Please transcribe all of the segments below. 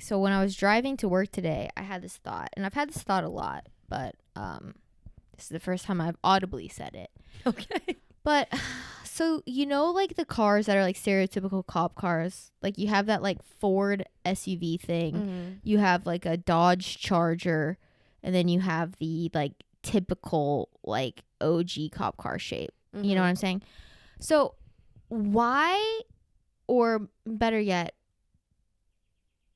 So when I was driving to work today, I had this thought, and I've had this thought a lot, but this is the first time I've audibly said it. Okay. But so like the cars that are like stereotypical cop cars, like you have that like Ford SUV thing, Mm-hmm. you have like a Dodge Charger, and then you have the like typical like OG cop car shape. Mm-hmm. You know what I'm saying? So why, or better yet,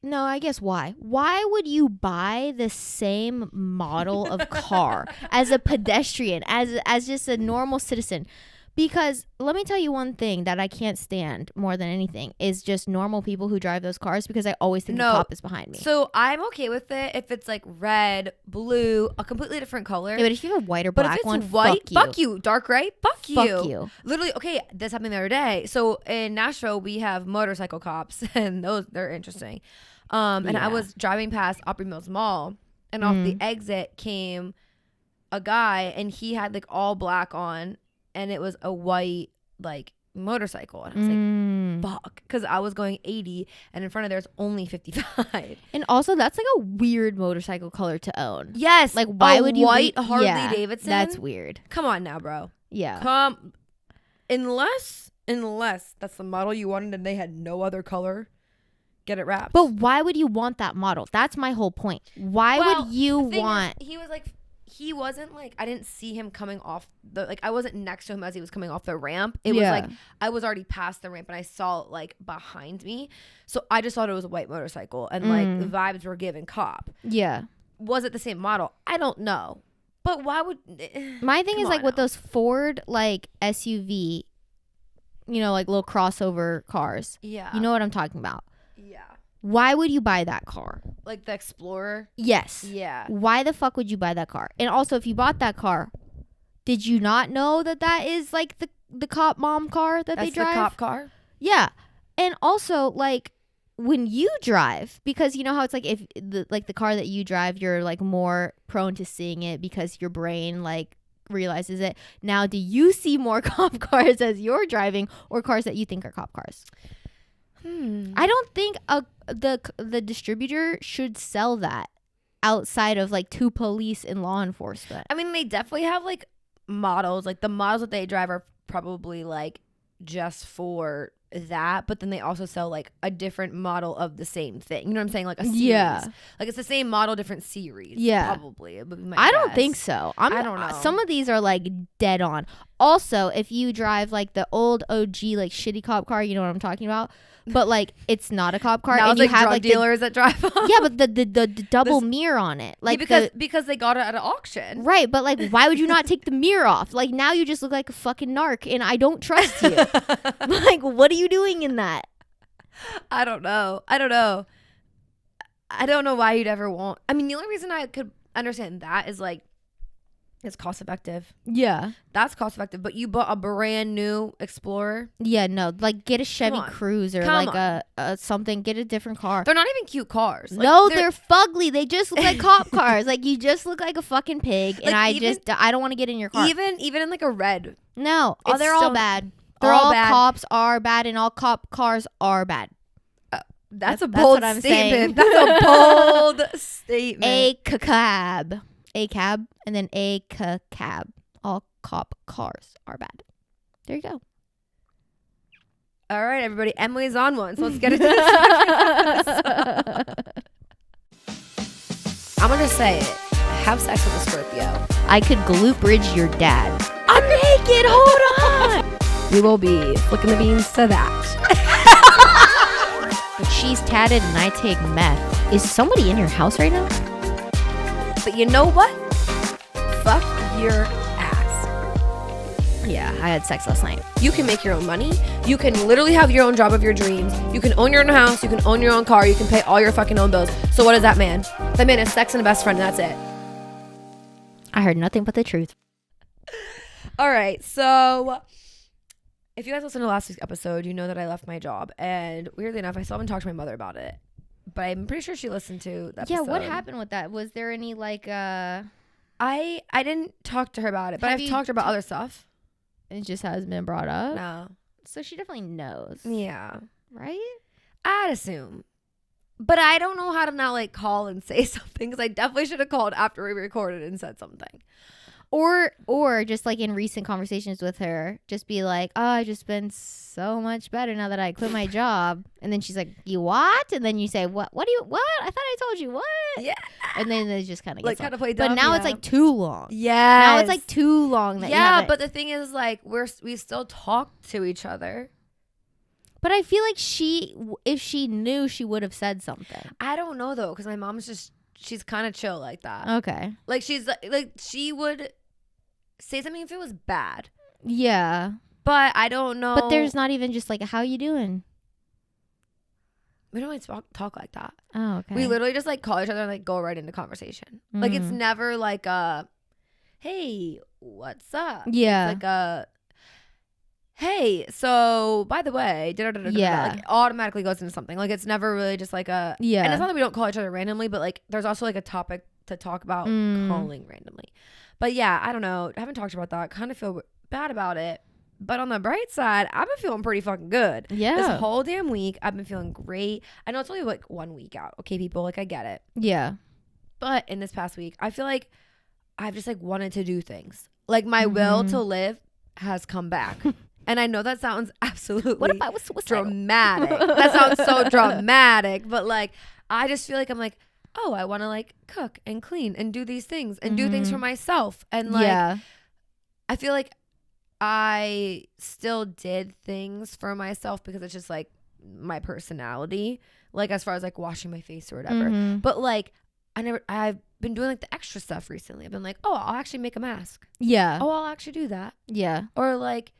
no, I guess why would you buy the same model of car as a pedestrian, as just a normal citizen? Because let me tell you one thing that I can't stand more than anything is just normal people who drive those cars, because I always think the cop is behind me. So I'm okay with it if it's like red, blue, a completely different color. Yeah, but if you have a white or but black if it's one, white, fuck you. Dark gray, fuck you. Literally, okay, this happened the other day. So in Nashville, we have motorcycle cops, and they're interesting. And I was driving past Opry Mills Mall, and off the exit came a guy, and he had like all black on, and it was a white like motorcycle, and I was like, fuck, because I was going 80, and in front of there's only 55. And also, that's like a weird motorcycle color to own. Yes, like why would you white Harley Davidson? That's weird. Come on now, bro. Yeah. Unless that's the model you wanted and they had no other color, get it wrapped. But why would you want that model? That's my whole point. Why would you want? He was like, he wasn't like, I didn't see him coming off the, like, I wasn't next to him as he was coming off the ramp. It was like, I was already past the ramp and I saw it like behind me. So I just thought it was a white motorcycle, and like the vibes were given cop. Yeah. Was it the same model? I don't know. But why would, my thing is like with those Ford like SUV, like little crossover cars. Yeah. You know what I'm talking about? Yeah. Why would you buy that car? Like the Explorer? Yes. Yeah. Why the fuck would you buy that car? And also, if you bought that car, did you not know that is like the cop mom car that they drive? That's the cop car? Yeah. And also, like, when you drive, because you know how it's like if the car that you drive, you're like more prone to seeing it because your brain like realizes it. Now, do you see more cop cars as you're driving, or cars that you think are cop cars? I don't think the distributor should sell that outside of like to police and law enforcement. I mean, they definitely have like models. Like the models that they drive are probably like just for that, but then they also sell like a different model of the same thing. You know what I'm saying? Like a series. Yeah. Like it's the same model, different series. Yeah. Probably. I don't think so. I don't know. Some of these are like dead on. Also, if you drive like the old OG like shitty cop car, you know what I'm talking about? But like it's not a cop car, now and you like have drug like dealers that drive them. Yeah, but the double mirror on it, like because they got it at an auction, right? But like, why would you not take the mirror off? Like now you just look like a fucking narc, and I don't trust you. Like, what are you doing in that? I don't know. I don't know why you'd ever want. I mean, the only reason I could understand that is like, it's cost effective. Yeah. That's cost effective. But you bought a brand new Explorer? Yeah, no. Like, get a Chevy Cruze or like a something. Get a different car. They're not even cute cars. Like, no, they're fugly. They just look like cop cars. Like, you just look like a fucking pig. Like, and I don't want to get in your car. Even in like a red. No. They're all bad. All bad. Cops are bad, and all cop cars are bad. That's a bold statement. That's a bold statement. A cab. A cab, and then a cab. All cop cars are bad. There you go. All right, everybody. Emily's on one, so let's get into this. I'm going to say it. Have sex with a Scorpio. I could glute bridge your dad. I'm naked. Hold on. We will be flicking the beans to that. But she's tatted and I take meth. Is somebody in your house right now? But you know what? Fuck your ass. Yeah, I had sex last night. You can make your own money. You can literally have your own job of your dreams. You can own your own house. You can own your own car. You can pay all your fucking own bills. So what is that man? That man is sex and a best friend, and that's it. I heard nothing but the truth. All right, so if you guys listened to last week's episode, you know that I left my job. And weirdly enough, I still haven't talked to my mother about it. But I'm pretty sure she listened to the episode. Yeah, what happened with that? Was there any like I didn't talk to her about it, but I've talked to her about other stuff. It just hasn't been brought up? No. So she definitely knows. Yeah. Right? I'd assume. But I don't know how to now like call and say something, because I definitely should have called after we recorded and said something. Or just like in recent conversations with her, just be like, oh, I've just been so much better now that I quit my job. And then she's like, you what? And then you say, what do you, what? I thought I told you what? Yeah. And then it just kind of Like gets kind of play dumb. But now it's like too long. Yeah. Now it's like too long. That yeah. But the thing is, like, we still talk to each other. But I feel like if she knew, she would have said something. I don't know though, because my mom's she's kind of chill like that. Okay. Like she's like she would say something if it was bad. Yeah. But I don't know. But there's not even just like, how you doing? We don't really talk like that. Oh, okay. We literally just like call each other and like go right into conversation. Like it's never like hey, what's up? Yeah. It's like hey, so by the way, yeah, like, automatically goes into something. Like it's never really just like a yeah. And it's not that we don't call each other randomly, but like there's also like a topic to talk about calling randomly. But yeah, I don't know. I haven't talked about that. Kind of feel bad about it. But on the bright side, I've been feeling pretty fucking good. Yeah. This whole damn week, I've been feeling great. I know it's only like 1 week out. Okay, people, like I get it. Yeah. But in this past week, I feel like I've just like wanted to do things. Like my will to live has come back. And I know that sounds absolutely what if I was suicidal? Dramatic. That sounds so dramatic. But like, I just feel like I'm like, oh, I want to like cook and clean and do these things and do things for myself. And like, I feel like I still did things for myself because it's just like my personality, like as far as like washing my face or whatever. But like, I've been doing like the extra stuff recently. I've been like, oh, I'll actually make a mask. Yeah. Oh, I'll actually do that. Yeah. Or like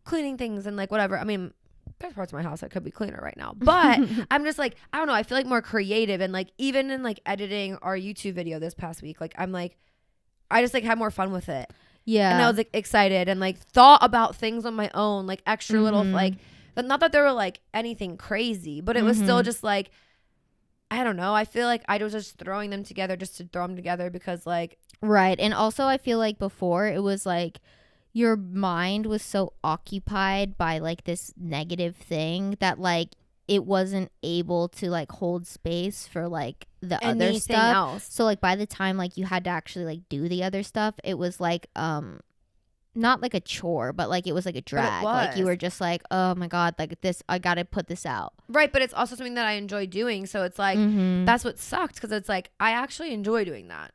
cleaning things and like whatever. I mean, there's parts of my house that could be cleaner right now, but I'm just like, I don't know. I feel like more creative, and like even in like editing our YouTube video this past week, like I'm like, I just like had more fun with it. Yeah. And I was like excited and like thought about things on my own, like extra little like, but not that they were like anything crazy, but it was still just like, I don't know. I feel like I was just throwing them together just to throw them together because like. Right. And also I feel like before it was like your mind was so occupied by like this negative thing that like it wasn't able to like hold space for like the other stuff else. So like by the time like you had to actually like do the other stuff, it was like not like a chore, but like it was like a drag. Like you were just like, oh my god, like this, I gotta put this out. Right, but it's also something that I enjoy doing. So it's like that's what sucked, because it's like I actually enjoy doing that,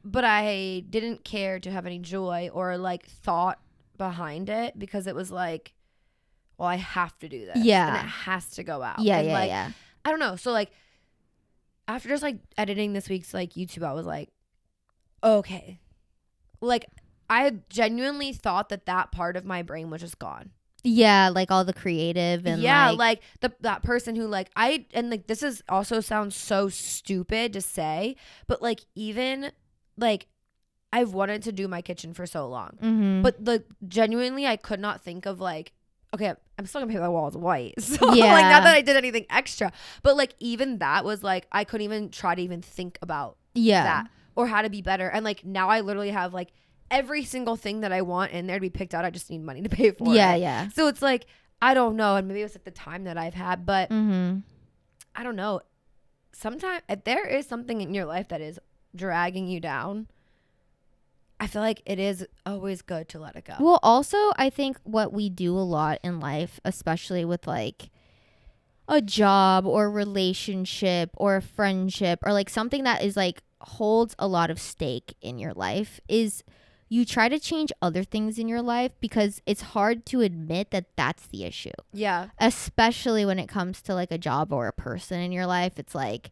but I didn't care to have any joy or like thought behind it, because it was like, well, I have to do this. Yeah, and it has to go out. Yeah, and yeah, like, yeah. I don't know. So like after just like editing this week's like YouTube, I was like, okay, like. I genuinely thought that part of my brain was just gone. Yeah, like all the creative and like that person who like and like this is also sounds so stupid to say, but like even like I've wanted to do my kitchen for so long, but like genuinely I could not think of like, okay, I'm still gonna paint my walls white, so like not that I did anything extra, but like even that was like I couldn't even try to even think about that or how to be better. And like now I literally have like every single thing that I want in there to be picked out. I just need money to pay for it. Yeah. So it's like, I don't know. And maybe it was like the time that I've had, but I don't know. Sometimes if there is something in your life that is dragging you down, I feel like it is always good to let it go. Well, also, I think what we do a lot in life, especially with like a job or relationship or a friendship or like something that is like holds a lot of stake in your life, is you try to change other things in your life because it's hard to admit that that's the issue. Yeah. Especially when it comes to like a job or a person in your life. It's like,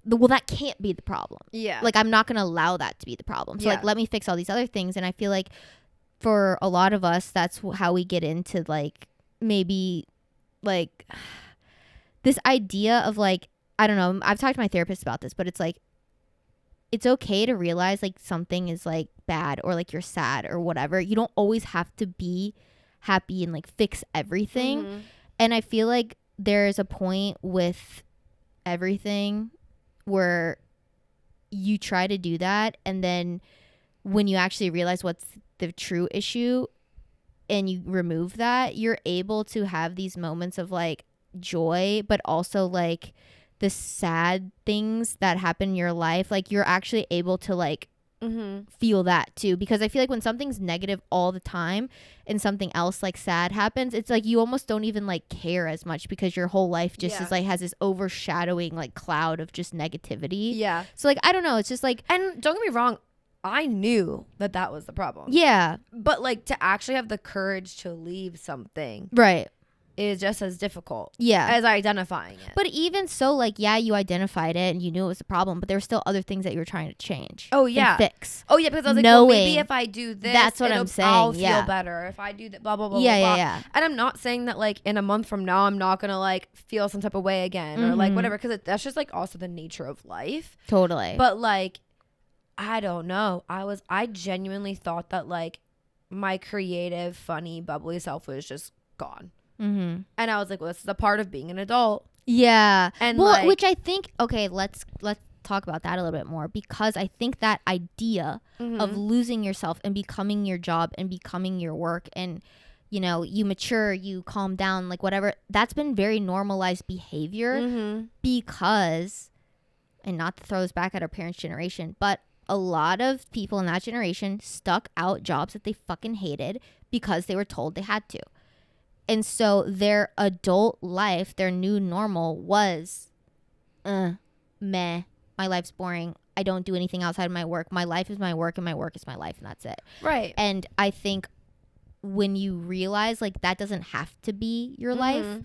well, that can't be the problem. Yeah. Like, I'm not going to allow that to be the problem. So like, let me fix all these other things. And I feel like for a lot of us, that's how we get into like, maybe like this idea of like, I don't know. I've talked to my therapist about this, but it's like, it's okay to realize like something is like bad or like you're sad or whatever. You don't always have to be happy and like fix everything. And I feel like there's a point with everything where you try to do that, and then when you actually realize what's the true issue and you remove that, you're able to have these moments of like joy, but also like the sad things that happen in your life, like you're actually able to like feel that too. Because I feel like when something's negative all the time and something else like sad happens, it's like you almost don't even like care as much because your whole life just is like has this overshadowing like cloud of just negativity. Yeah. So like I don't know, it's just like, and don't get me wrong, I knew that was the problem. Yeah. But like to actually have the courage to leave something Right. is just as difficult. Yeah. As identifying it. But even so, like, yeah, you identified it and you knew it was a problem, but there were still other things that you were trying to change. Oh, yeah. And fix. Oh, yeah, because I was like, well, maybe if I do this, that's what I'm saying. I'll feel better. If I do that, blah, blah, blah, yeah, blah, yeah, blah. yeah. And I'm not saying that, like, in a month from now, I'm not going to, like, feel some type of way again or, like, whatever. Because that's just, like, also the nature of life. Totally. But, like, I don't know. I genuinely thought that, like, my creative, funny, bubbly self was just gone. And I was like, well, this is a part of being an adult. Yeah. And well, like, which I think, okay, let's talk about that a little bit more, because I think that idea of losing yourself and becoming your job and becoming your work, and you know, you mature, you calm down, like whatever, that's been very normalized behavior because, and not to throw us back at our parents' generation, but a lot of people in that generation stuck out jobs that they fucking hated because they were told they had to. And so their adult life, their new normal was, meh, my life's boring. I don't do anything outside of my work. My life is my work and my work is my life, and that's it. Right. And I think when you realize like that doesn't have to be your life,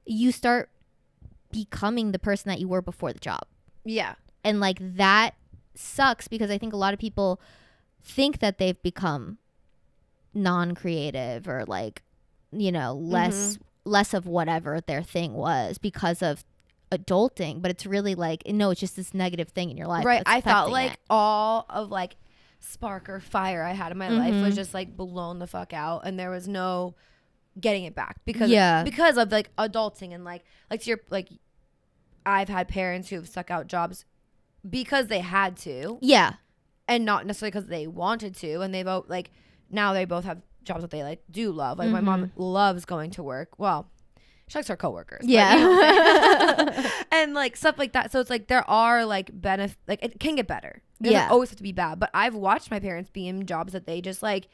you start becoming the person that you were before the job. Yeah. And like that sucks because I think a lot of people think that they've become non-creative or like, you know, less of whatever their thing was because of adulting, but it's really like, no, it's just this negative thing in your life. Right. I felt like all of like spark or fire I had in my life was just like blown the fuck out, and there was no getting it back because of like adulting and like to your like, I've had parents who have stuck out jobs because they had to, and not necessarily because they wanted to, and they both like now they both have jobs that they like do love. Like my mom loves going to work. Well, she likes her coworkers. Yeah. But, you know, and like stuff like that. So it's like there are like benefits. Like it can get better. It doesn't always have to be bad. But I've watched my parents be in jobs that they just like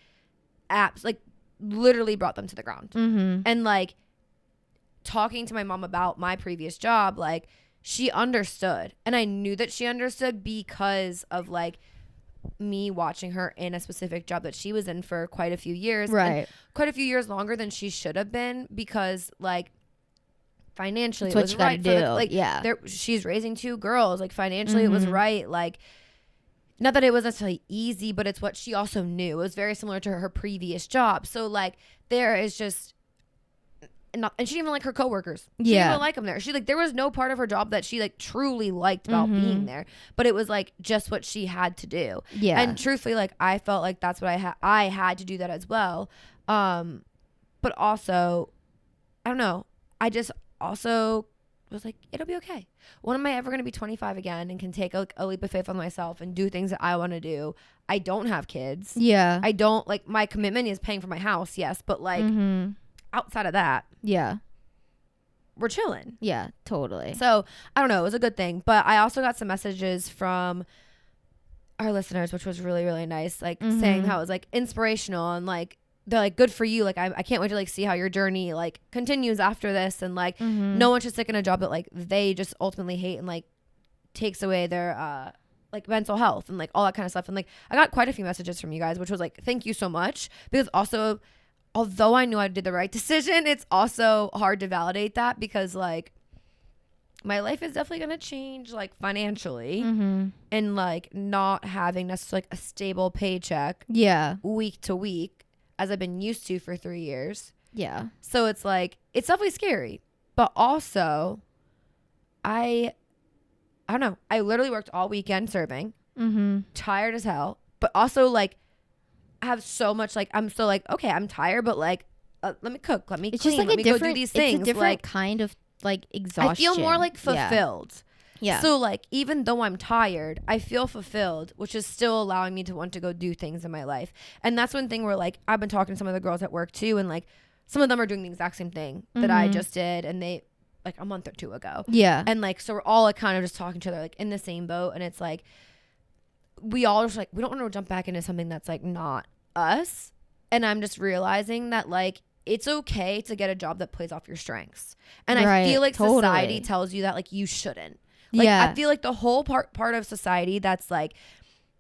apps like literally brought them to the ground. And like talking to my mom about my previous job, like she understood, and I knew that she understood because of like me watching her in a specific job that she was in for quite a few years, right? Quite a few years longer than she should have been, because like financially that's it was what you right gotta for do. like she's raising 2 girls, like financially it was right. Like not that it was necessarily easy, but it's what she also knew. It was very similar to her previous job. So like there is just and she didn't even like her coworkers. She didn't even like them there. She like there was no part of her job that she like truly liked about being there, but it was like just what she had to do. Yeah. And truthfully, like I felt like that's what I had to do that as well. But also, I don't know. I just also was like, it'll be okay. When am I ever going to be 25 again and can take a leap of faith on myself and do things that I want to do? I don't have kids. Yeah. I don't like my commitment is paying for my house. Yes. But like, outside of that, we're chilling. Yeah, totally. So I don't know, it was a good thing. But I also got some messages from our listeners, which was really, really nice, like saying how it was like inspirational, and like they're like, good for you, like I can't wait to like see how your journey like continues after this, and like no one should stick in a job that like they just ultimately hate and like takes away their like mental health and like all that kind of stuff. And like I got quite a few messages from you guys, which was like, thank you so much, because also although I knew I did the right decision, it's also hard to validate that, because like my life is definitely going to change like financially, and like not having necessarily like a stable paycheck week to week as I've been used to for 3 years. Yeah. So it's like, it's definitely scary, but also I don't know. I literally worked all weekend serving, tired as hell, but also like I have so much, like, I'm still like, okay, I'm tired, but like, let me cook, let me clean, just like let me go do these things. It's a different like, kind of like exhaustion. I feel more like fulfilled. Yeah. So like, even though I'm tired, I feel fulfilled, which is still allowing me to want to go do things in my life. And that's one thing where like, I've been talking to some of the girls at work too, and like, some of them are doing the exact same thing that I just did, and they like a month or two ago. Yeah. And like, so we're all like kind of just talking to each other, like in the same boat. And it's like, we all just like, we don't want to jump back into something that's like not us. And I'm just realizing that like, it's okay to get a job that plays off your strengths. And I feel like society tells you that like you shouldn't. Like, I feel like the whole part of society that's like,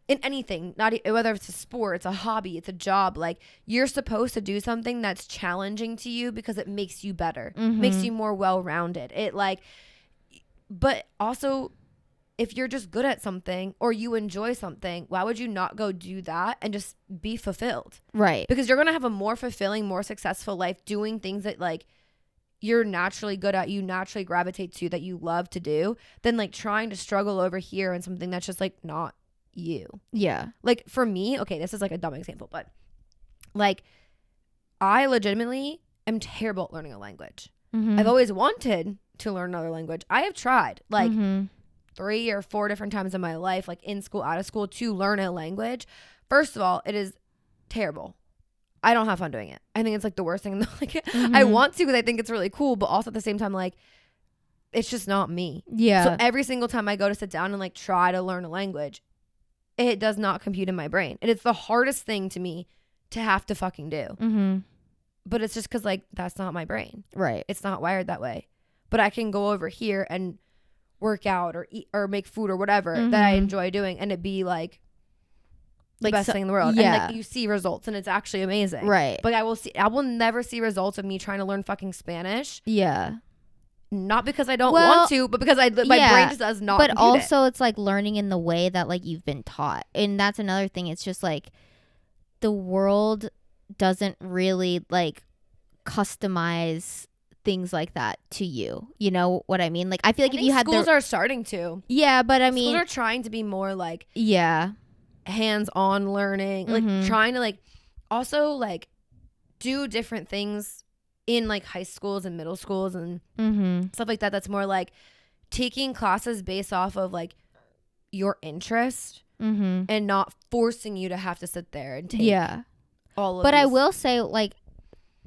in anything, not whether it's a sport, it's a hobby, it's a job, like you're supposed to do something that's challenging to you because it makes you better, makes you more well-rounded. It like, but also if you're just good at something or you enjoy something, why would you not go do that and just be fulfilled? Right. Because you're going to have a more fulfilling, more successful life doing things that like you're naturally good at, you naturally gravitate to, that you love to do, than like trying to struggle over here in something that's just like not you. Yeah. Like for me, okay, this is like a dumb example, but like I legitimately am terrible at learning a language. I've always wanted to learn another language. I have tried like 3 or 4 different times in my life, like in school, out of school, to learn a language. First of all, it is terrible. I don't have fun doing it. I think it's like the worst thing. Like I want to because I think it's really cool, but also at the same time, like it's just not me. Yeah. So every single time I go to sit down and like try to learn a language, it does not compute in my brain. And it's the hardest thing to me to have to fucking do. But it's just because like that's not my brain. Right. It's not wired that way. But I can go over here and work out or eat or make food or whatever that I enjoy doing, and it be like the best thing in the world. Yeah. And like you see results and it's actually amazing. Right. But I will never see results of me trying to learn fucking Spanish. Yeah. Not because I don't want to, but because my brain just does not. But also it's like learning in the way that like you've been taught. And that's another thing. It's just like the world doesn't really like customize things like that to you. You know what I mean? Like I feel like if you had schools are starting to. Yeah, but I mean schools are trying to be more like hands-on learning, like trying to like also like do different things in like high schools and middle schools and stuff like that. That's more like taking classes based off of like your interest and not forcing you to have to sit there and take all of But these. I will say like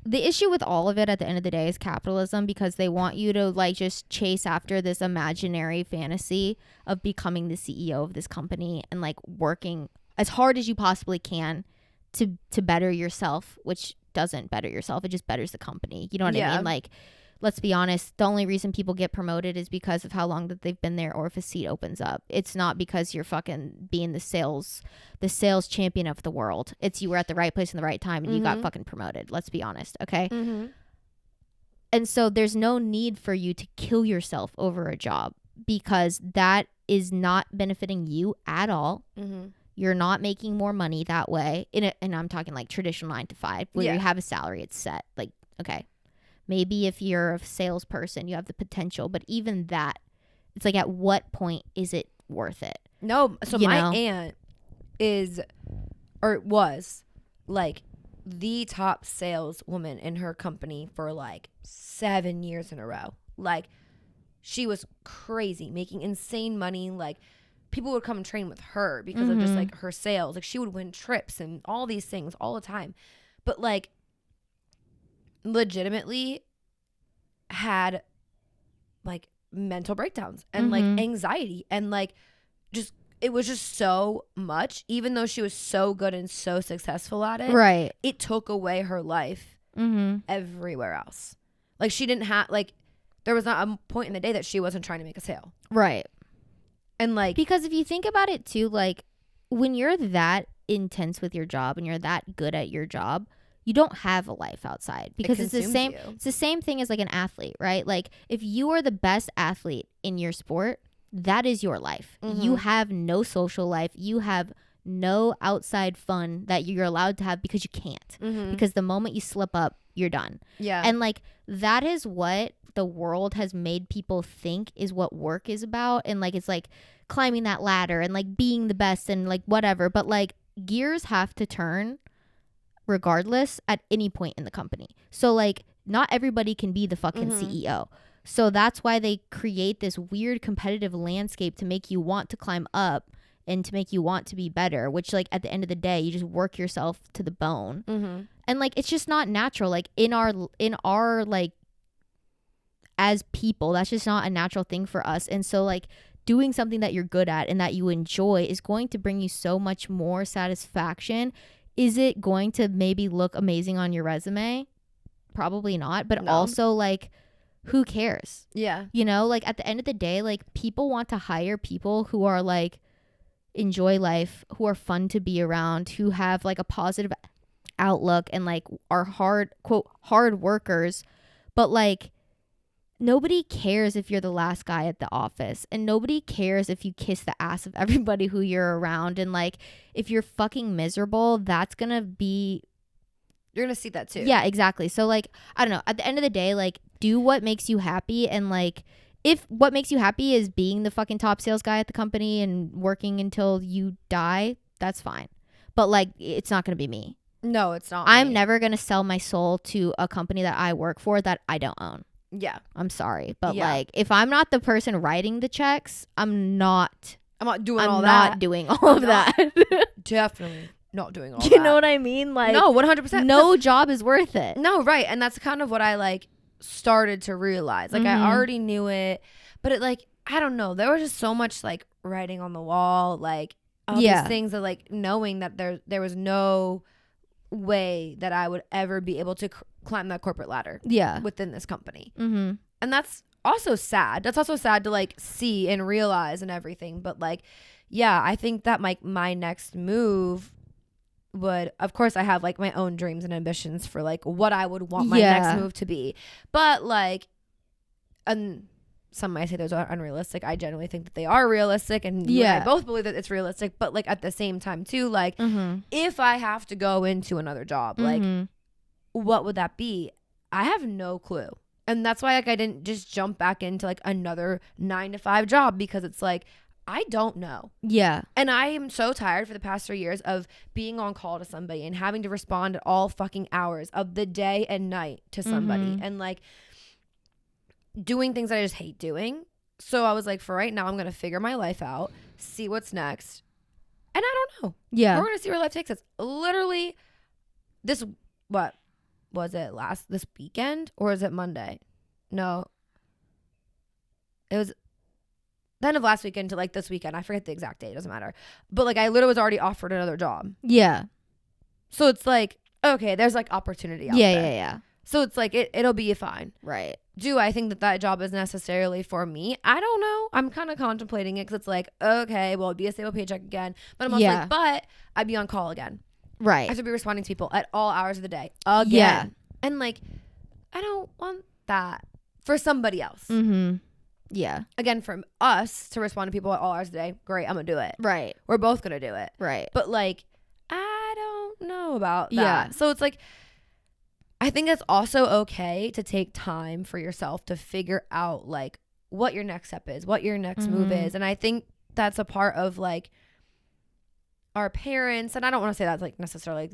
the issue with all of it at the end of the day is capitalism, because they want you to like just chase after this imaginary fantasy of becoming the CEO of this company and like working as hard as you possibly can to better yourself, which doesn't better yourself. It just betters the company. You know what I mean? Like, let's be honest. The only reason people get promoted is because of how long that they've been there or if a seat opens up. It's not because you're fucking being the sales champion of the world. It's you were at the right place in the right time and you got fucking promoted. Let's be honest. Okay. And so there's no need for you to kill yourself over a job, because that is not benefiting you at all. You're not making more money that way. And I'm talking like traditional 9 to 5 where you have a salary, it's set. Like, okay, maybe if you're a salesperson, you have the potential, but even that, it's like, at what point is it worth it? No. So my aunt was like the top saleswoman in her company for like 7 years in a row. Like she was crazy, making insane money. Like people would come and train with her because of just like her sales. Like she would win trips and all these things all the time. But like legitimately had like mental breakdowns and like anxiety and like just it was just so much. Even though she was so good and so successful at it, right, it took away her life everywhere else. Like she didn't have like there was not a point in the day that she wasn't trying to make a sale. Right. And like, because if you think about it too, like when you're that intense with your job and you're that good at your job, you don't have a life outside, because it's the same. It's the same thing as like an athlete, right? Like if you are the best athlete in your sport, that is your life. You have no social life. You have no outside fun that you're allowed to have, because you can't. Because the moment you slip up, you're done. Yeah. And like that is what the world has made people think is what work is about. And like it's like climbing that ladder and like being the best and like whatever. But like gears have to turn regardless at any point in the company. So like not everybody can be the fucking CEO. So that's why they create this weird competitive landscape to make you want to climb up and to make you want to be better, which like at the end of the day, you just work yourself to the bone. And like it's just not natural. Like in our like as people. That's just not a natural thing for us. And so like doing something that you're good at and that you enjoy is going to bring you so much more satisfaction. Is it going to maybe look amazing on your resume? Probably not. But also like, who cares? Yeah. You know, like at the end of the day, like people want to hire people who are like enjoy life, who are fun to be around, who have like a positive outlook and like are hard workers. But like nobody cares if you're the last guy at the office, and nobody cares if you kiss the ass of everybody who you're around. And like if you're fucking miserable, that's gonna be, you're gonna see that too. yeah, exactly. So like I don't know, at the end of the day, like do what makes you happy. And like if what makes you happy is being the fucking top sales guy at the company and working until you die, that's fine. But like it's not gonna be me. No, it's not. I'm never gonna sell my soul to a company that I work for that I don't own. Yeah. I'm sorry. But like if I'm not the person writing the checks, I'm not doing I'm all not that. doing all of that. Definitely not doing all that. You know what I mean? Like no, 100%. No job is worth it. No, right. And that's kind of what I like started to realize. Like I already knew it, but it like, I don't know. There was just so much like writing on the wall, like all these things that like knowing that there was no way that I would ever be able to climb that corporate ladder within this company. And that's also sad. That's also sad to like see and realize and everything. But like, yeah, I think that my next move would, of course I have like my own dreams and ambitions for like what I would want my next move to be. But like, and some might say those are unrealistic. I generally think that they are realistic, and you and I both believe that it's realistic. But like at the same time too, like if I have to go into another job, like what would that be? I have no clue. And that's why like I didn't just jump back into like another 9-to-5 job, because it's like I don't know. Yeah. And I am so tired for the past 3 years of being on call to somebody and having to respond at all fucking hours of the day and night to somebody and like doing things that I just hate doing. So I was like, for right now, I'm going to figure my life out, see what's next. And I don't know. Yeah. We're going to see where life takes us. Literally this, what was it, this weekend, or is it Monday? No. It was the end of last weekend to like this weekend. I forget the exact date. It doesn't matter. But like I literally was already offered another job. Yeah. So it's like, okay, there's like opportunity out there. Yeah. So it's like it'll be fine. Right. Do I think that job is necessarily for me? I don't know. I'm kind of contemplating it because it's like, okay, well, it'd be a stable paycheck again. But I'm also like, but I'd be on call again. Right. I have to be responding to people at all hours of the day again. Yeah. And like, I don't want that for somebody else. Yeah. Again, from us to respond to people at all hours of the day, great, I'm going to do it. Right. We're both going to do it. Right. But like, I don't know about that. Yeah. So it's like, I think it's also okay to take time for yourself to figure out like what your next step is, what your next move is. And I think that's a part of like our parents, and I don't want to say that's like necessarily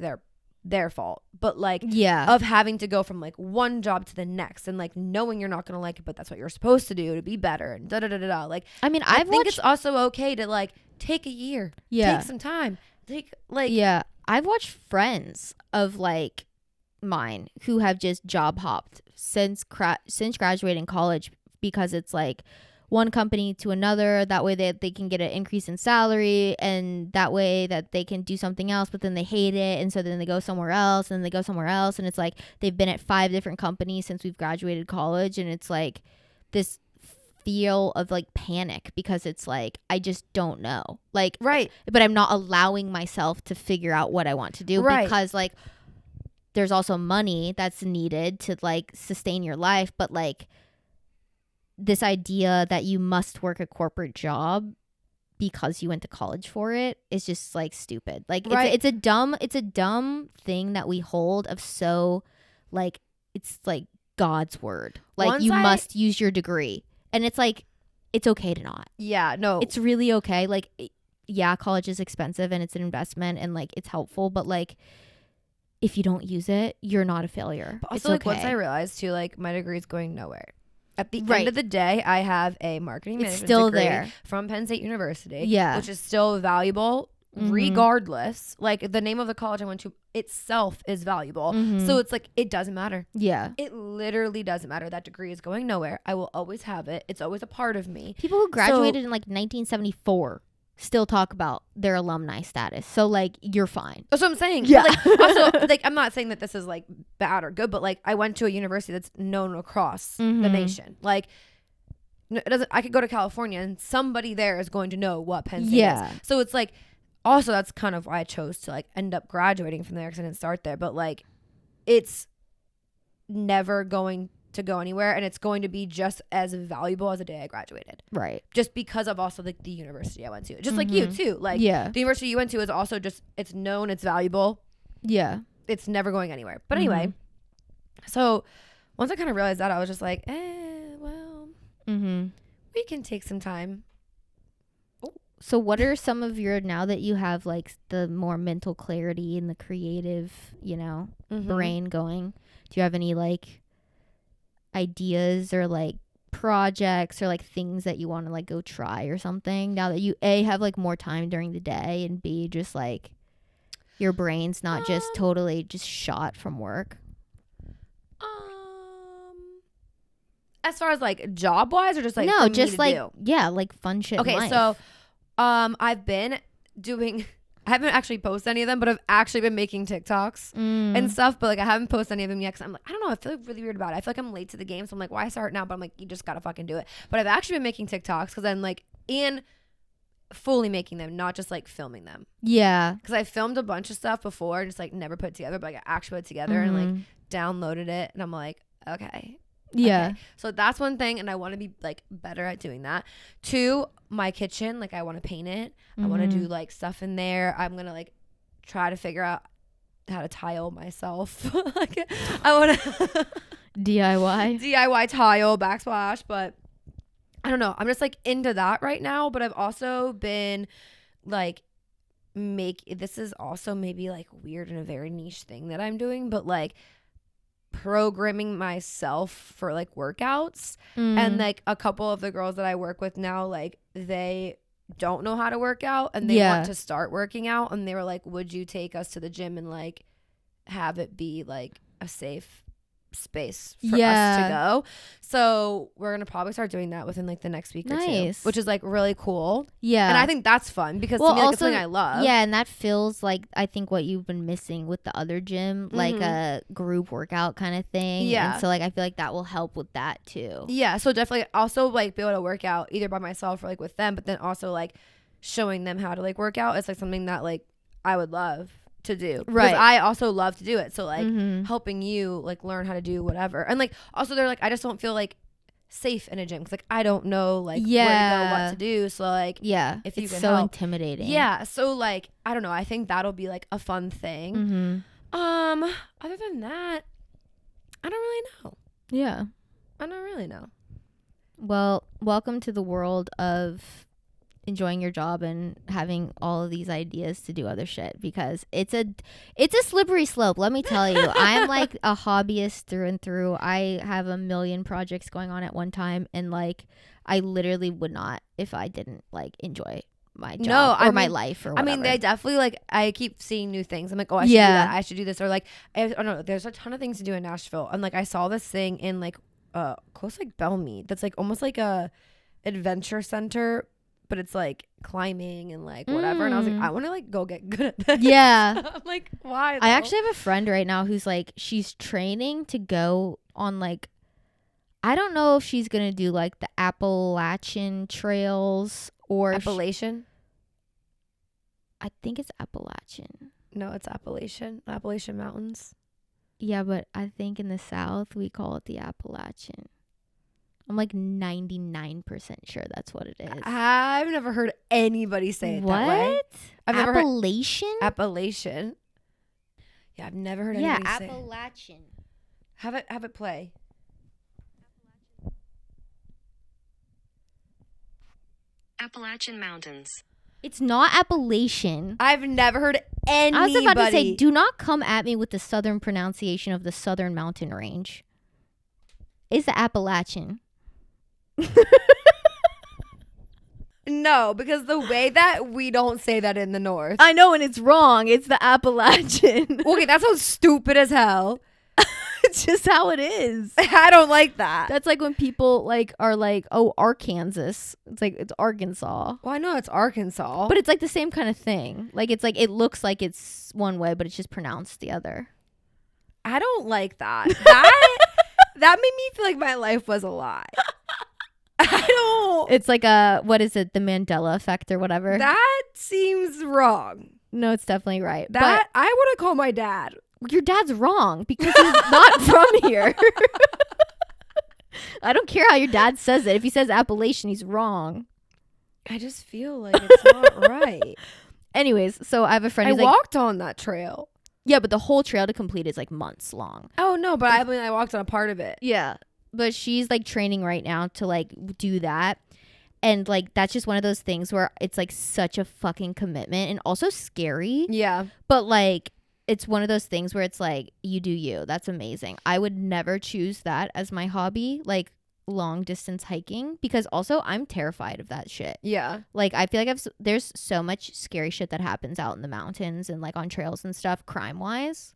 their fault, but like of having to go from like one job to the next and like knowing you're not going to like it, but that's what you're supposed to do to be better and da da da da. Like, I mean, I think it's also okay to like take a year, take some time, take like, I've watched friends of like mine who have just job hopped since graduating college, because it's like one company to another, that way they can get an increase in salary, and that way that they can do something else, but then they hate it, and so then they go somewhere else, and they go somewhere else, and it's like they've been at 5 different companies since we've graduated college, and it's like this feel of like panic, because it's like I just don't know, like, right, but I'm not allowing myself to figure out what I want to do, right, because like there's also money that's needed to like sustain your life, but like this idea that you must work a corporate job because you went to college for it is just like stupid. Like, right, it's a dumb thing that we hold of, so like it's like God's word. Like you must use your degree, and it's like it's okay to not. Yeah, no, it's really okay. Like, yeah, college is expensive and it's an investment and like it's helpful, but like if you don't use it, you're not a failure. But also, it's like once I realized too, like my degree is going nowhere. At the end of the day, I have a marketing management degree from Penn State University, which is still valuable regardless. Like the name of the college I went to itself is valuable. So it's like, it doesn't matter. Yeah. It literally doesn't matter. That degree is going nowhere. I will always have it. It's always a part of me. People who graduated in like 1974 still talk about their alumni status. So like, you're fine. That's what I'm saying. Yeah. Like, also, like, I'm not saying that this is like bad or good, but like I went to a university that's known across the nation. Like, it doesn't. I could go to California and somebody there is going to know what Penn State is. So it's like, also that's kind of why I chose to like end up graduating from there, because I didn't start there. But like, it's never going to go anywhere, and it's going to be just as valuable as the day I graduated. Right. Just because of also like the university I went to. Just like you too. Like, the university you went to is also just, it's known, it's valuable. Yeah. It's never going anywhere. But anyway, so once I kind of realized that, I was just like, well, we can take some time. So what are some of your, now that you have like the more mental clarity and the creative, you know, brain going, do you have any like ideas or like projects or like things that you want to like go try or something, now that you A, have like more time during the day, and B, just like your brain's not just totally just shot from work? As far as like job wise, or just like, no, for me just to like do? Yeah, like fun shit. Okay, in life. so I've been doing, I haven't actually posted any of them, but I've actually been making TikToks and stuff. But like, I haven't posted any of them yet, because I'm like, I don't know, I feel like really weird about it. I feel like I'm late to the game, so I'm like, why start now? But I'm like, you just gotta fucking do it. But I've actually been making TikToks, because I'm like, and fully making them, not just like filming them. Yeah, because I filmed a bunch of stuff before and just like never put it together, but like I actually put it together and like downloaded it, and I'm like, okay. Yeah. Okay. So that's one thing, and I want to be like better at doing that. 2, my kitchen, like I want to paint it. I want to do like stuff in there. I'm gonna like try to figure out how to tile myself. Like, I want to DIY tile, backsplash, but I don't know. I'm just like into that right now. But I've also been like, this is also maybe like weird and a very niche thing that I'm doing, but like programming myself for like workouts. And like a couple of the girls that I work with now, like they don't know how to work out, and they want to start working out, and they were like, would you take us to the gym and like have it be like a safe space for us to go? So we're gonna probably start doing that within like the next week or 2, which is like really cool. And I think that's fun, because to me, like, it's something I love. And that feels like, I think, what you've been missing with the other gym, like a group workout kind of thing. And so like, I feel like that will help with that too. So definitely also like be able to work out either by myself or like with them, but then also like showing them how to like work out. It's like something that like I would love to do, because I also love to do it. So like helping you like learn how to do whatever, and like also they're like, I just don't feel like safe in a gym, because like I don't know like where to go, what to do. So like if you it's can so help. intimidating. So like, I don't know, I think that'll be like a fun thing. Other than that, I don't really know. I don't really know. Well, welcome to the world of enjoying your job and having all of these ideas to do other shit, because it's a slippery slope, let me tell you. I'm like a hobbyist through and through. I have a million projects going on at one time, and like I literally would not if I didn't like enjoy my job or my life or whatever. I mean, they definitely like, I keep seeing new things. I'm like, oh, I should do that, I should do this, or like, I don't know, there's a ton of things to do in Nashville. And like, I saw this thing in like close to like Bellmead that's like almost like a adventure center, but it's like climbing and like whatever. And I was like, I want to like go get good at this. I'm like, why though? I actually have a friend right now who's like, she's training to go on like, I don't know if she's gonna do like the Appalachian trails or Appalachian. I think it's Appalachian. No, it's Appalachian Mountains. Yeah, but I think in the South we call it the Appalachian. I'm like 99% sure that's what it is. I've never heard anybody say it that way. I've never Appalachian? Appalachian. Yeah, I've never heard anybody say it. Appalachian. Have it play. Appalachian Mountains. It's not Appalachian. I've never heard anybody. I was about to say, do not come at me with the southern pronunciation of the southern mountain range. It's the Appalachian. No, because the way that we don't say that in the North. I know, and it's wrong. It's the Appalachian. Okay, that sounds stupid as hell. It's just how it is. I don't like that. That's like when people like are like, oh, Arkansas. It's like it's Arkansas. Well, I know it's Arkansas. But it's like the same kind of thing. Like it's like it looks like it's one way, but it's just pronounced the other. I don't like that. That made me feel like my life was a lie. I don't. It's like a, what is it? The Mandela effect or whatever. That seems wrong. No, it's definitely right. That I want to call my dad. But your dad's wrong because he's not from here. I don't care how your dad says it. If he says Appalachian, he's wrong. I just feel like it's not right. Anyways, so I have a friend I who's walked on that trail. yeah, but the whole trail to complete is like months long. Oh no, but I mean I walked on a part of it. Yeah. But she's like training right now to like do that. And like that's just one of those things where it's like such a fucking commitment and also scary. Yeah. But like it's one of those things where it's like you do you. That's amazing. I would never choose that as my hobby, like long distance hiking, because also I'm terrified of that shit. Yeah. Like I feel like there's so much scary shit that happens out in the mountains and like on trails and stuff crime wise.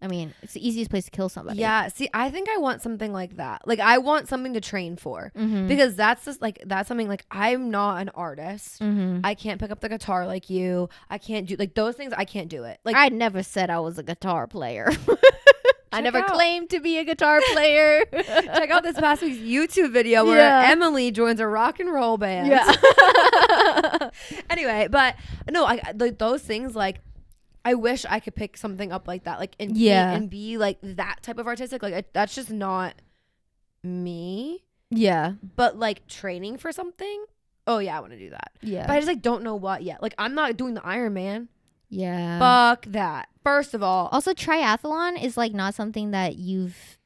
I mean, it's the easiest place to kill somebody. Yeah. See, I think I want something like that. Like I want something to train for Mm-hmm. because that's just like that's something like I'm not an artist. Mm-hmm. I can't pick up the guitar like you. I can't do like those things. I can't do it. Like I never said I was a guitar player. I never out. claimed to be a guitar player. check out this past week's YouTube video where Yeah. Emily joins a rock and roll band. Yeah. Anyway, but no, I like those things like. I wish I could pick something up like that, like and Yeah. and be like that type of artistic. Like that's just not me. Yeah. But like training for something, oh yeah, I want to do that. Yeah. But I just like don't know what yet. Like I'm not doing the Iron Man. Yeah. Fuck that. First of all, Also, triathlon is like not something that you've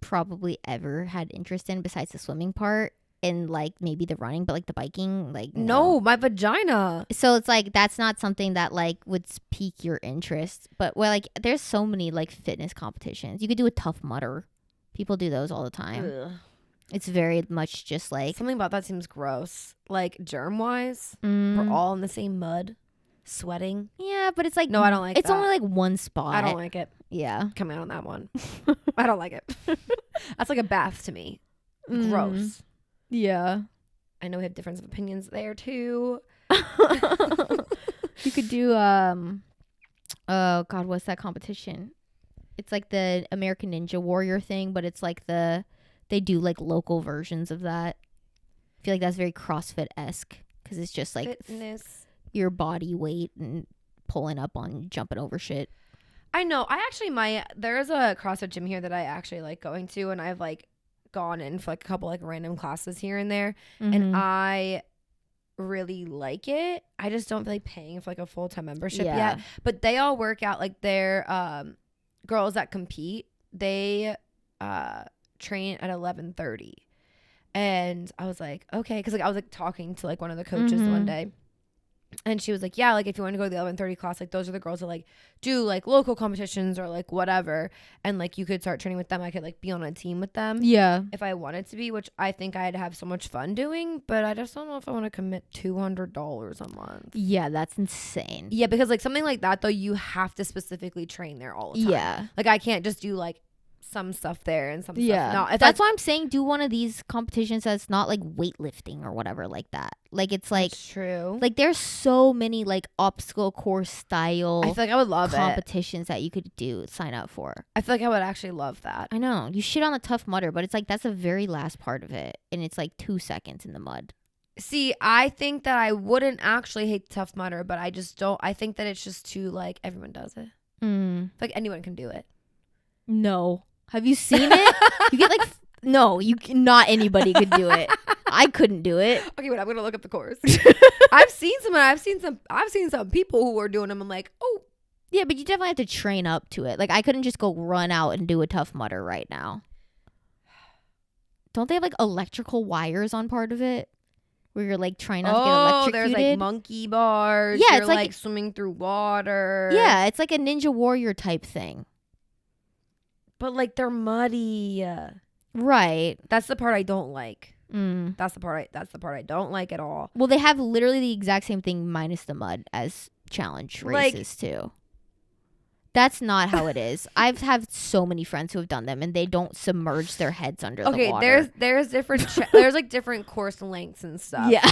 probably ever had interest in besides the swimming part and like maybe the running, but like the biking, like no, my vagina. So it's like that's not something that like would pique your interest. But well, like there's so many like fitness competitions. You could do a Tough Mudder. People do those all the time. Ugh. It's very much just like Something about that seems gross. Like germ wise, mm, we're all in the same mud, sweating. yeah, but it's like No, I don't like it's that. only like one spot. I don't like it. Yeah. Coming out on that one. I don't like it. That's like a bath to me. Mm. Gross. Yeah. I know we have difference of opinions there too. You could do oh god, what's that competition? It's like the American Ninja Warrior thing, but it's like they do like local versions of that. I feel like that's very CrossFit-esque because it's just like Fitness. your body weight and pulling up on jumping over shit. I know. I actually there's a CrossFit gym here that I actually like going to, and I've like gone in for like a couple like random classes here and there, and I really like it. I just don't feel like paying for like a full-time membership yet. But they all work out like they're girls that compete. They train at 11:30, and I was like, okay, because like I was like talking to like one of the coaches one day. And she was like, yeah, like if you want to go to the 11:30 class, like those are the girls that like do like local competitions or like whatever. And like you could start training with them. I could like be on a team with them Yeah. if I wanted to be, which I think I'd have so much fun doing. But I just don't know if I want to commit $200 a month. Yeah, that's insane. Yeah, because like something like that though, you have to specifically train there all the time. Yeah. Like I can't just do like some stuff there and some Yeah. stuff. No, if That's why I'm saying do one of these competitions that's not like weightlifting or whatever like that. Like it's like that's true. like there's so many like obstacle course style I feel like I would love it. competitions that you could sign up for. I feel like I would actually love that. I know. You shit on the Tough Mudder, but it's like that's the very last part of it. And it's like 2 seconds in the mud. See, I think that I wouldn't actually hate Tough Mudder, but I just don't. I think that it's just too like everyone does it. Like anyone can do it. No. Have you seen it? You get like no, not anybody could do it. I couldn't do it. Okay, wait, I'm gonna look up the course. I've seen some people who are doing them. I'm like, oh, Yeah, but you definitely have to train up to it. Like I couldn't just go run out and do a Tough Mudder right now. Don't they have like electrical wires on part of it? Where you're like trying not to get electrocuted? there's like monkey bars. Yeah, You're it's like- like swimming through water. Yeah, it's like a Ninja Warrior type thing. but like they're muddy. Right. That's the part I don't like. That's the part I don't like at all. Well, they have literally the exact same thing minus the mud as challenge races too. That's not how it is. I've had so many friends who have done them, and they don't submerge their heads under the water. Okay, there's different there's like different course lengths and stuff. Yeah.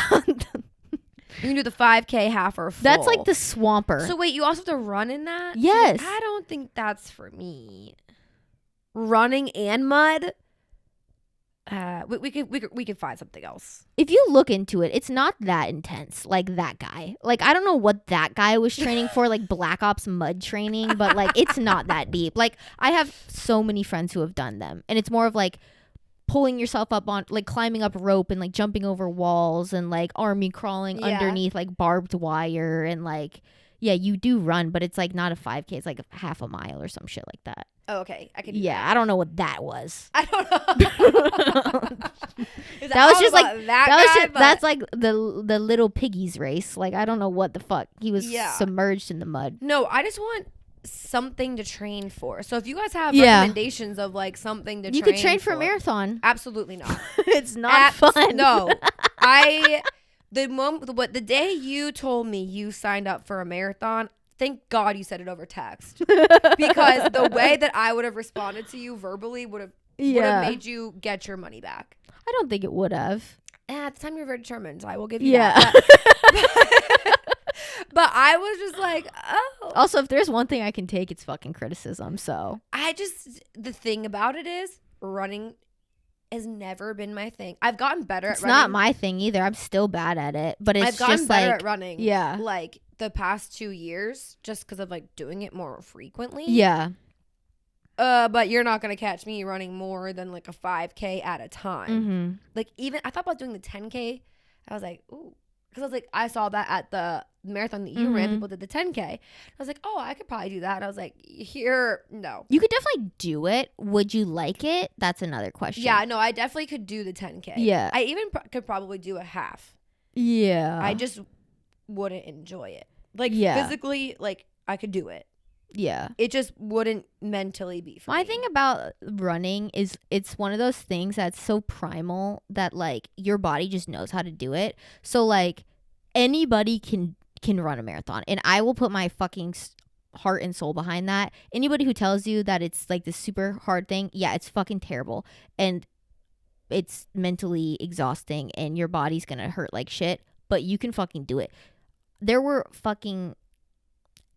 You can do the 5K, half, or full. That's like the swamper. So wait, you also have to run in that? Yes. I don't think that's for me. Running and mud. We could find something else. If you look into it, it's not that intense. Like that guy. Like I don't know what that guy was training for, like Black Ops mud training, but like it's not that deep. Like I have so many friends who have done them, and it's more of like pulling yourself up on, like climbing up rope and like jumping over walls and like army crawling underneath like barbed wire and like, yeah, you do run, but it's like not a 5K. It's like a half a mile or some shit like that. Oh, okay. I could do Yeah, that. I don't know what that was. I don't know. That was just like that guy, that's like the little piggies race. Like I don't know what the fuck. He was submerged in the mud. No, I just want something to train for. So if you guys have recommendations of like something to you train could train for a marathon. Absolutely not. It's not fun. No. The day you told me you signed up for a marathon, thank God you said it over text. Because the way that I would have responded to you verbally would have made you get your money back. I don't think it would have. At the time you're very determined, so I will give you that. But I was just like, oh. Also, if there's one thing I can take, it's fucking criticism. So the thing about it is running has never been my thing. I've gotten better at running. It's not my thing either. I'm still bad at it, but it's I've gotten just better like, at running. Yeah. Like the past 2 years, just because of like doing it more frequently. Yeah. But you're not gonna catch me running more than like a 5K at a time. Mm-hmm. Like even I thought about doing the 10K. I was like, ooh, because I was like, I saw that at the marathon that you ran. People did the 10K. I was like, oh, I could probably do that. And I was like, no. You could definitely do it. Would you like it? That's another question. Yeah, no, I definitely could do the 10K. Yeah. I even could probably do a half. Yeah. I just wouldn't enjoy it. Like physically, like I could do it. Yeah. It just wouldn't mentally be for me. My thing about running is it's one of those things that's so primal that like your body just knows how to do it. So like anybody can run a marathon, and I will put my fucking heart and soul behind that. Anybody who tells you that it's like this super hard thing, yeah, it's fucking terrible. And it's mentally exhausting and your body's going to hurt like shit, but you can fucking do it. There were fucking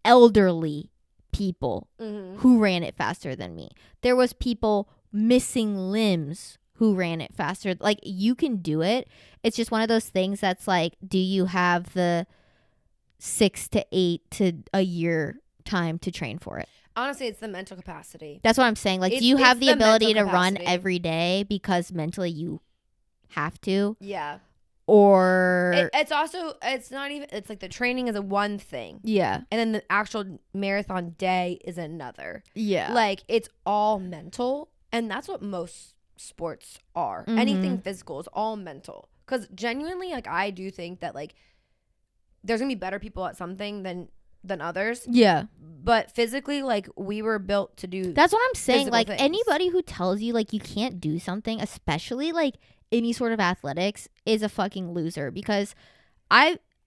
elderly people who ran it faster than me. There was people missing limbs who ran it faster. Like you can do it. It's just one of those things that's like, do you have the 6 to 8 to a year time to train for it? Honestly, it's the mental capacity. That's what I'm saying. Like, do you have the ability to run every day because mentally you have to? Yeah. Or it's also, it's not even, it's like the training is a one thing. Yeah. And then the actual marathon day is another. Yeah. Like it's all mental. And that's what most sports are. Anything physical is all mental. Because genuinely, like I do think that like there's going to be better people at something than others. Yeah. But physically, like we were built to do. That's what I'm saying. Like things. Anybody who tells you like you can't do something, especially like any sort of athletics, is a fucking loser. Because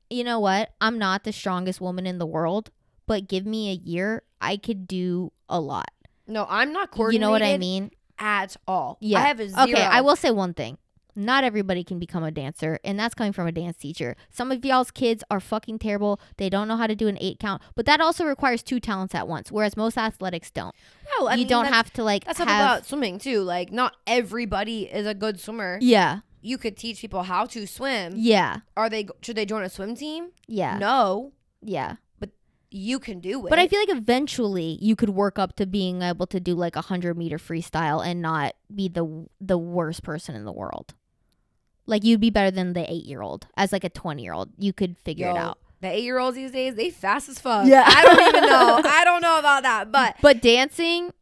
you know what? I'm not the strongest woman in the world, but give me a year, I could do a lot. No, I'm not coordinated. You know what I mean? At all. Yeah. I have a 0. Okay, I will say one thing. Not everybody can become a dancer, and that's coming from a dance teacher. Some of y'all's kids are fucking terrible. They don't know how to do an 8 count, but that also requires 2 talents at once, whereas most athletics don't. No, I mean, don't have to like that's have about swimming too. Like not everybody is a good swimmer. Yeah. You could teach people how to swim. Yeah. Should they join a swim team? Yeah. No. Yeah. But you can do it. But I feel like eventually you could work up to being able to do like 100-meter freestyle and not be the worst person in the world. Like you'd be better than the 8-year-old. As like a 20-year-old, you could figure it out. The 8-year-olds these days, they fast as fuck. Yeah. I don't even know. I don't know about that, but dancing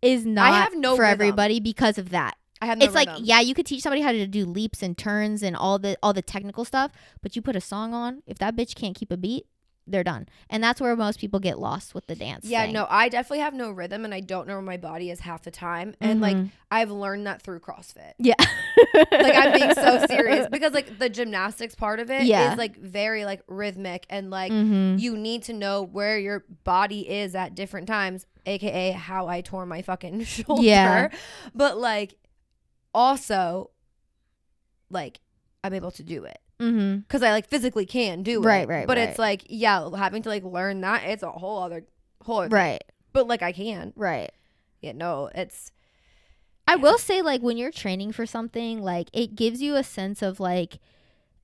is not for rhythm. Everybody because of that. I have no It's rhythm. like, yeah, you could teach somebody how to do leaps and turns and all the technical stuff, but you put a song on, if that bitch can't keep a beat, they're done. And that's where most people get lost with the dance thing. No, I definitely have no rhythm, and I don't know where my body is half the time. And like I've learned that through CrossFit. Yeah. Like I'm being so serious because like the gymnastics part of it is like very like rhythmic, and like you need to know where your body is at different times, aka how I tore my fucking shoulder. Yeah. But like also like I'm able to do it. Because I like physically can do it. Right. But it's like, having to like learn that, it's a whole other right thing. But like I can. Right. Yeah, no, it's. I will say, like, when you're training for something, like, it gives you a sense of like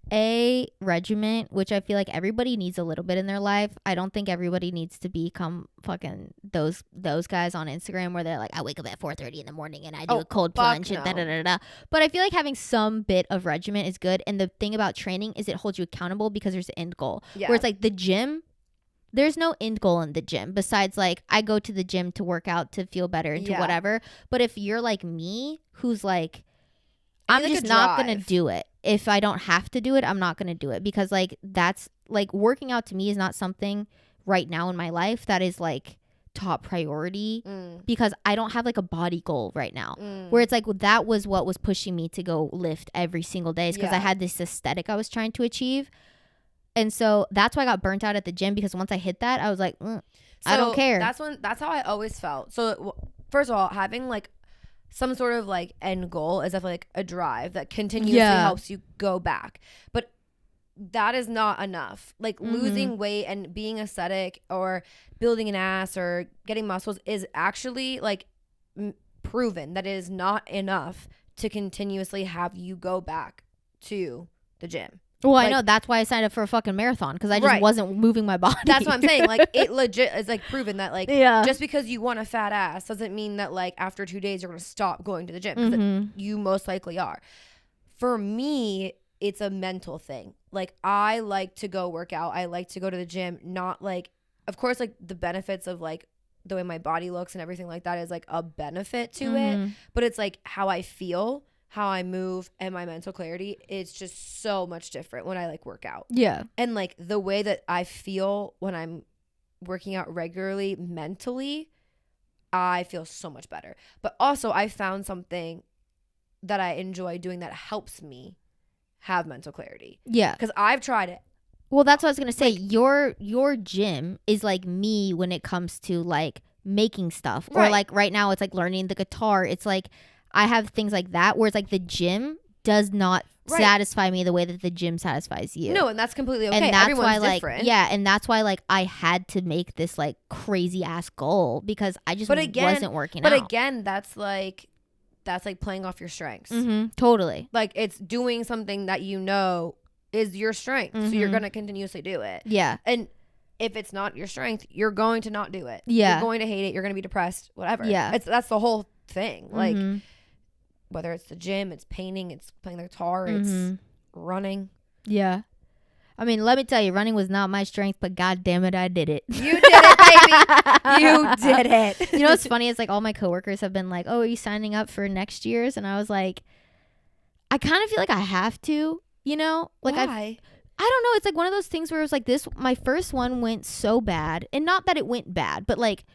a regiment, which I feel like everybody needs a little bit in their life. I don't think everybody needs to become fucking those guys on Instagram where they're like, I wake up at 4:30 in the morning and I do a cold plunge and da da da da. But I feel like having some bit of regiment is good. And the thing about training is it holds you accountable because there's an end goal. Yeah. Where it's like the gym, there's no end goal in the gym besides like I go to the gym to work out to feel better and to whatever. But if you're like me, who's like, I'm just not going to do it. If I don't have to do it, I'm not going to do it because like that's like working out to me is not something right now in my life that is like top priority because I don't have like a body goal right now where it's like that was what was pushing me to go lift every single day because I had this aesthetic I was trying to achieve. And so that's why I got burnt out at the gym because once I hit that, I was like, I don't care. That's how I always felt. So first of all, having like some sort of like end goal is definitely like a drive that continuously helps you go back. But that is not enough. Like losing weight and being aesthetic or building an ass or getting muscles is actually like proven that it is not enough to continuously have you go back to the gym. Well, like, I know. That's why I signed up for a fucking marathon because I just wasn't moving my body. That's what I'm saying. Like, it legit is like proven that like just because you want a fat ass doesn't mean that like after 2 days you're going to stop going to the gym because you most likely are. For me, it's a mental thing. Like, I like to go work out. I like to go to the gym. Not like, of course, like the benefits of like the way my body looks and everything like that is like a benefit to it. But it's like how I feel, how I move, and my mental clarity is just so much different when I like work out. Yeah. And like the way that I feel when I'm working out regularly mentally, I feel so much better. But also I found something that I enjoy doing that helps me have mental clarity. Yeah. Because I've tried it. Well, that's what I was going to say. Like, your gym is like me when it comes to like making stuff. Right. Or like right now it's like learning the guitar. It's like I have things like that where it's like the gym does not satisfy me the way that the gym satisfies you. No, and that's completely okay. And that's Everyone's why different. like and that's why like I had to make this like crazy ass goal because I just wasn't working out. But again, that's like playing off your strengths. Totally. Like it's doing something that you know is your strength. So you're going to continuously do it. Yeah. And if it's not your strength, you're going to not do it. Yeah. You're going to hate it. You're going to be depressed, whatever. Yeah. That's the whole thing. Like whether it's the gym, it's painting, it's playing the guitar, it's running. Yeah. I mean, let me tell you, running was not my strength, but God damn it, I did it. You did it, baby. You did it. You know what's funny is like all my coworkers have been like, oh, are you signing up for next year's? And I was like, I kind of feel like I have to, you know? Like why? I don't know. It's like one of those things where it was like this, my first one went so bad. And not that it went bad, but like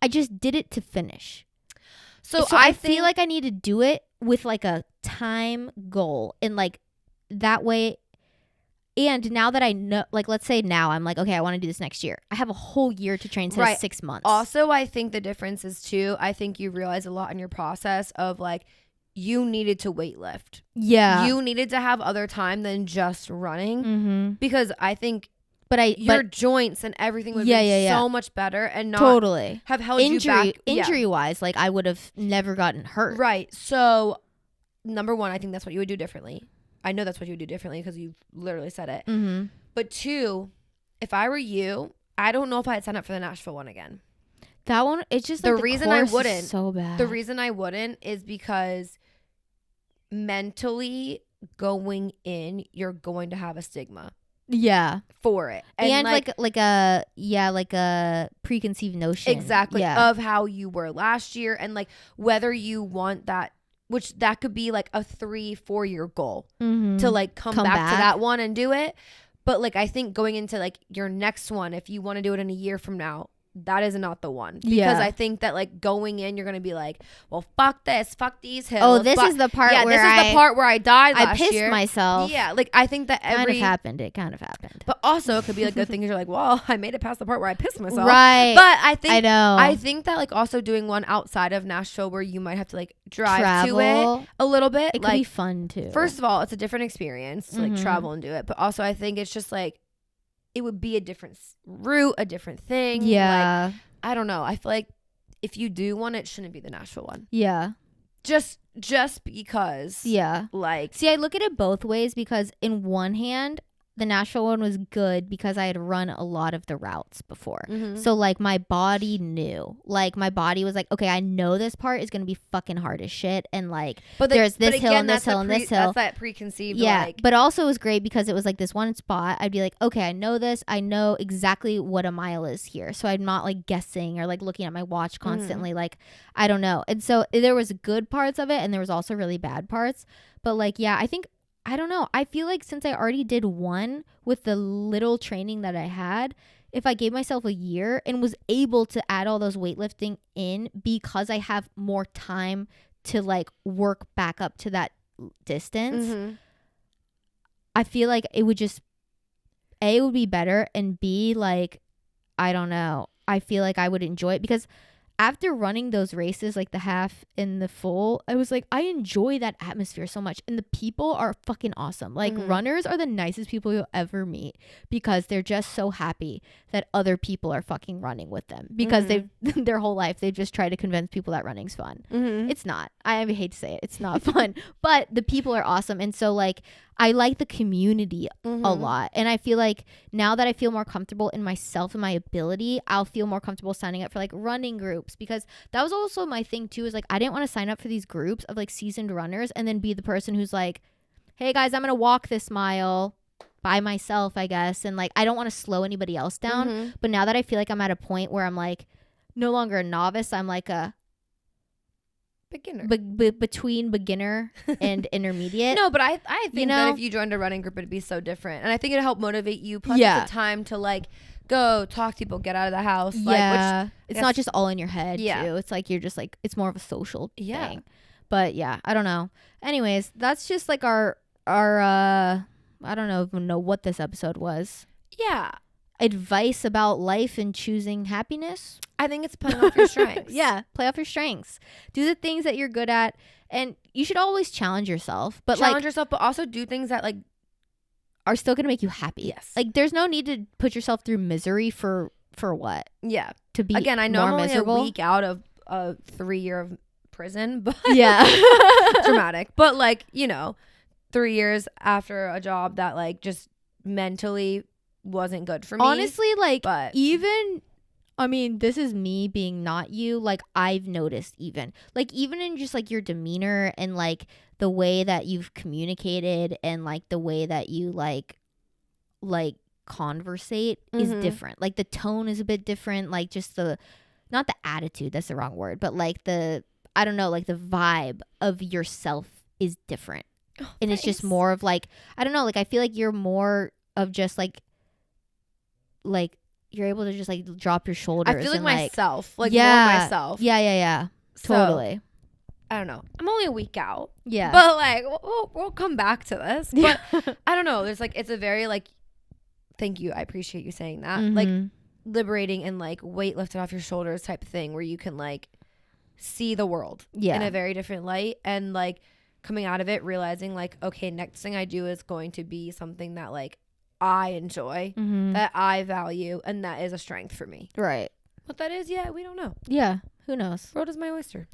I just did it to finish. So I feel like I need to do it with like a time goal and like that way. And now that I know, like, let's say now I'm like, okay, I want to do this next year. I have a whole year to train instead of 6 months. Also, I think the difference is too, I think you realize a lot in your process of like, you needed to weight lift. Yeah. You needed to have other time than just running because I think your joints and everything would be so much better and not have held you back. Injury wise, like I would have never gotten hurt. Right. So number one, I think that's what you would do differently. I know that's what you would do differently because you literally said it. But two, if I were you, I don't know if I'd sign up for the Nashville one again. That one, it's just like the reason I wouldn't. So bad. The reason I wouldn't is because mentally going in, you're going to have a stigma. Yeah. For it. And like a preconceived notion. Exactly. Yeah. Of how you were last year and like whether you want that, which that could be like a 3-4 year goal to like come back to that one and do it. But like, I think going into like your next one, if you want to do it in a year from now, that is not the one. Because I think that like going in, you're going to be like, well, fuck this, fuck these hills. Oh, this is the part where this is the part where I died last I pissed year. myself. Yeah, like I think that It kind of happened. But also it could be like good thing you're like, well, I made it past the part where I pissed myself. Right. But I think that like also doing one outside of Nashville where you might have to like drive to it a little bit. It could like, be fun too. First of all, it's a different experience to like travel and do it. But also I think it's just like, it would be a different route, a different thing. Yeah. Like, I don't know. I feel like if you do one, it shouldn't be the Nashville one. Yeah. Just because. Yeah. Like. See, I look at it both ways because in one hand, the Nashville one was good because I had run a lot of the routes before. So like my body knew. Like my body was like, okay, I know this part is going to be fucking hard as shit. And like there's this hill and this hill and this hill. That's that preconceived. Yeah. Like, but also it was great because it was like this one spot. I'd be like, okay, I know this. I know exactly what a mile is here. So I'm not like guessing or like looking at my watch constantly. Like, I don't know. And so there was good parts of it and there was also really bad parts. But like, yeah, I don't know. I feel like since I already did one with the little training that I had, if I gave myself a year and was able to add all those weightlifting in because I have more time to like work back up to that distance, I feel like it would just, A, it would be better, and B, like, I don't know. I feel like I would enjoy it because after running those races, like the half and the full, I was like, I enjoy that atmosphere so much. And the people are fucking awesome. Like runners are the nicest people you'll ever meet because they're just so happy that other people are fucking running with them because they've their whole life, they've just tried to convince people that running's fun. It's not. I hate to say it. It's not fun, but the people are awesome. And so like, I like the community a lot. And I feel like now that I feel more comfortable in myself and my ability, I'll feel more comfortable signing up for like running groups because that was also my thing too, is like, I didn't want to sign up for these groups of like seasoned runners and then be the person who's like, hey guys, I'm going to walk this mile by myself, I guess. And like, I don't want to slow anybody else down. But now that I feel like I'm at a point where I'm like no longer a novice, I'm like a beginner. Between beginner and intermediate. No, but I think that if you joined a running group, it'd be so different. And I think it'd help motivate you. Plus, it's a time to like go talk to people, get out of the house. Yeah. Like, it's not just all in your head, too. It's like you're just like, it's more of a social thing. But yeah, I don't know. Anyways, that's just like our I don't even know what this episode was. Yeah. Advice about life and choosing happiness. I think it's playing off your strengths. Yeah, play off your strengths. Do the things that you're good at, and you should always challenge yourself. But challenge yourself, but also do things that like are still gonna make you happy. Yes. Like there's no need to put yourself through misery for what? Yeah. To be again, I know more I'm only miserable. a week out of a 3 year of prison, but yeah, dramatic. But like 3 years after a job that like just mentally wasn't good for me. Honestly, like, but even, I mean, this is me being not you. Like, I've noticed even in just like your demeanor and like the way that you've communicated and like the way that you like conversate is different. Like the tone is a bit different. Like just not the attitude, that's the wrong word, but like I don't know, like the vibe of yourself is different. And thanks. It's just more of like, I don't know, like I feel like you're more of just like you're able to just like drop your shoulders. I feel like and, myself, like yeah, more myself. Yeah. Totally. I don't know. I'm only a week out. Yeah. But like we'll come back to this. But I don't know. There's like, it's a very like, thank you. I appreciate you saying that. Like liberating and like weight lifted off your shoulders type thing where you can like see the world in a very different light and like coming out of it realizing like, okay, next thing I do is going to be something that like I enjoy, that I value, and that is a strength for me. Right. What that is, we don't know. Yeah. Who knows? World is my oyster.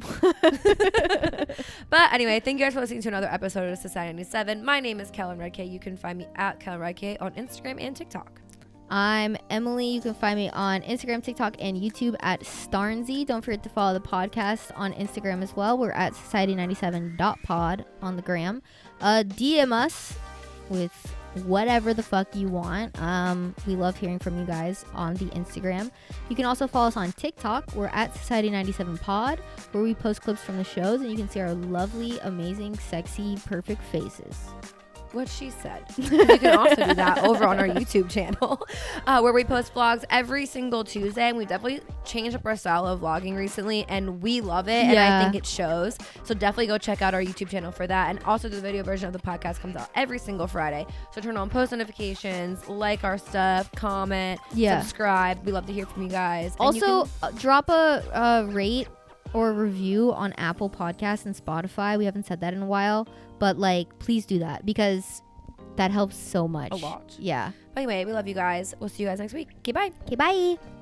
But anyway, thank you guys for listening to another episode of Society 97. My name is Kellen Redkay. You can find me at Kellen Redkay on Instagram and TikTok. I'm Emily. You can find me on Instagram, TikTok, and YouTube at Starnsy. Don't forget to follow the podcast on Instagram as well. We're at society97.pod on the gram. DM us with whatever the fuck you want. We love hearing from you guys on the Instagram. You can also follow us on TikTok. We're at Society97pod, where we post clips from the shows, and you can see our lovely, amazing, sexy, perfect faces. what she said. You can also do that over on our YouTube channel, where we post vlogs every single Tuesday. And we've definitely changed up our style of vlogging recently, and we love it. And I think it shows. So definitely go check out our YouTube channel for that. And also the video version of the podcast comes out every single Friday. So turn on post notifications, like our stuff, comment, subscribe. We love to hear from you guys. And also, drop a rate or review on Apple Podcasts and Spotify. We haven't said that in a while, but like, please do that because that helps so much. A lot. Yeah. But anyway, we love you guys. We'll see you guys next week. Okay, bye. Okay, bye.